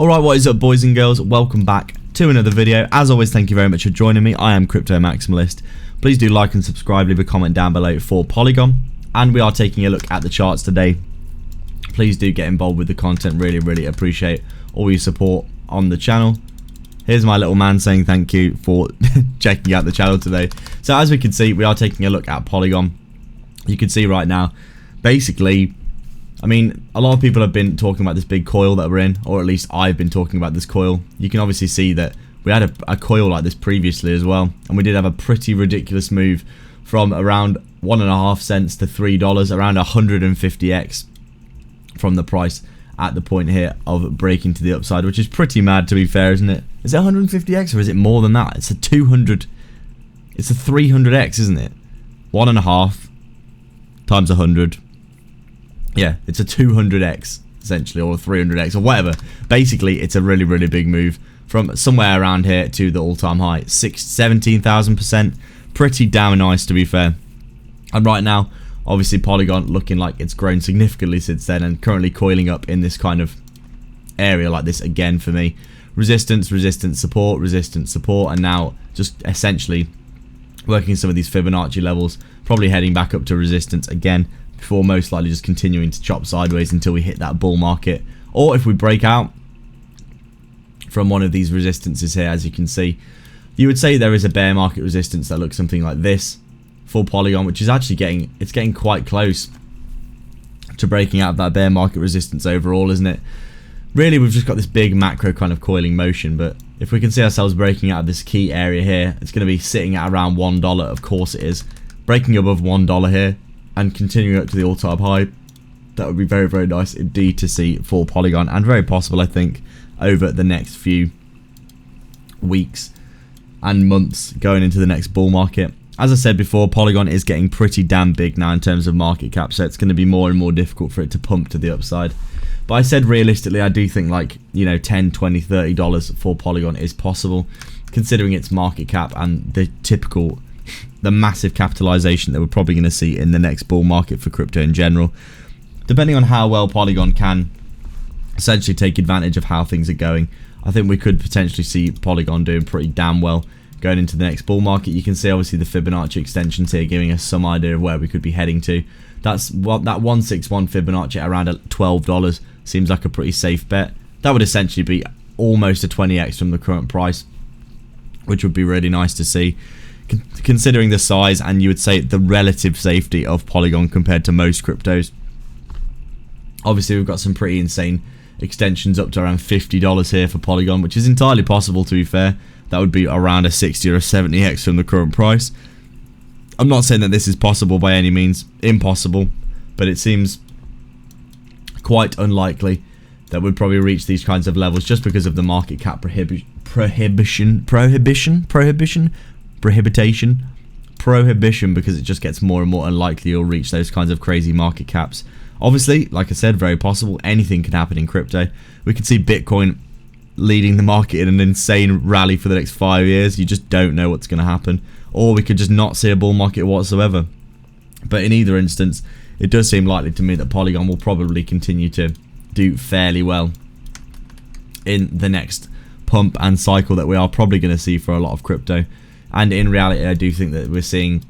Alright, what is up boys and girls, welcome back to another video. As always, thank you very much for joining me. I am Crypto Maximalist. Please do like and subscribe, leave a comment down below for Polygon. And we are taking a look at the charts today. Please do get involved with the content, really appreciate all your support on the channel. Here's my little man saying thank you for checking out the channel today. So as we can see, we are taking a look at Polygon. You can see right now, basically, I mean, a lot of people have been talking about this big coil that we're in, or at least I've been talking about this coil. You can obviously see that we had a coil like this previously as well, and we did have a pretty ridiculous move from around 1.5 cents to $3, around 150x from the price at the point here of breaking to the upside, which is pretty mad to be fair, isn't it? Is it 150x or is it more than that? It's a 200, it's a 300x, isn't it? 1.5 times 100. Yeah, it's a 200x essentially, or a 300x or whatever. Basically, it's a really big move from somewhere around here to the all-time high, 17,000%. Pretty damn nice to be fair. And right now, obviously Polygon looking like it's grown significantly since then and currently coiling up in this kind of area like this again for me. Resistance, support, and now just essentially working some of these Fibonacci levels, probably heading back up to resistance again, before most likely just continuing to chop sideways until we hit that bull market. Or if we break out from one of these resistances here, as you can see, you would say there is a bear market resistance that looks something like this for Polygon, which is actually getting quite close to breaking out of that bear market resistance overall, isn't it? Really, we've just got this big macro kind of coiling motion, but if we can see ourselves breaking out of this key area here, it's going to be sitting at around $1, of course it is. Breaking above $1 here and continuing up to the all-time high, that would be very nice indeed to see for Polygon, and very possible, I think, over the next few weeks and months going into the next bull market. As I said before, Polygon is getting pretty damn big now in terms of market cap, so it's going to be more and more difficult for it to pump to the upside. But I said realistically, I do think like, you know, $10, $20, $30 for Polygon is possible, considering its market cap and the massive capitalization that we're probably going to see in the next bull market for crypto in general. Depending on how well Polygon can essentially take advantage of how things are going, I think we could potentially see Polygon doing pretty damn well going into the next bull market. You can see obviously the Fibonacci extensions here giving us some idea of where we could be heading to. That's what that 161 Fibonacci at around $12 seems like a pretty safe bet. That would essentially be almost a 20x from the current price, which would be really nice to see, considering the size and you would say the relative safety of Polygon compared to most cryptos. Obviously we've got some pretty insane extensions up to around $50 here for Polygon, which is entirely possible to be fair. That would be around a 60 or a 70x from the current price. I'm not saying that this is possible by any means, impossible, but it seems quite unlikely that we'd probably reach these kinds of levels just because of the market cap prohibition, because it just gets more and more unlikely you'll reach those kinds of crazy market caps. Obviously, like I said, very possible. Anything can happen in crypto. We could see Bitcoin leading the market in an insane rally for the next 5 years. You just don't know what's going to happen. Or we could just not see a bull market whatsoever. But in either instance, it does seem likely to me that Polygon will probably continue to do fairly well in the next pump and cycle that we are probably going to see for a lot of crypto. And in reality, I do think that we're seeing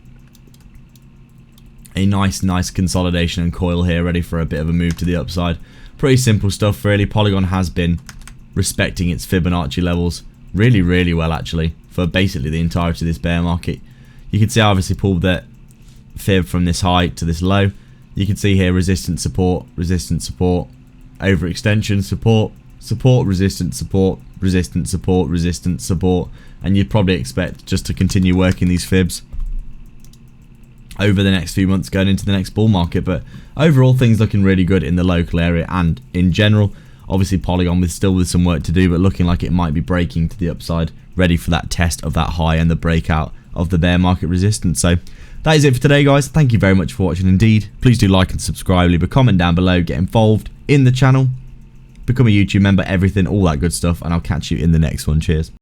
a nice consolidation and coil here, ready for a bit of a move to the upside. Pretty simple stuff really. Polygon has been respecting its Fibonacci levels really well actually for basically the entirety of this bear market. You can see I obviously pulled that fib from this high to this low. You can see here resistance, support, overextension, support, resistance, support, and you'd probably expect just to continue working these fibs over the next few months going into the next bull market. But overall, things looking really good in the local area and in general. Obviously Polygon still with some work to do, but looking like it might be breaking to the upside, ready for that test of that high and the breakout of the bear market resistance. So that is it for today guys. Thank you very much for watching indeed. Please do like and subscribe, leave a comment down below, get involved in the channel, become a YouTube member, everything, all that good stuff, and I'll catch you in the next one. Cheers.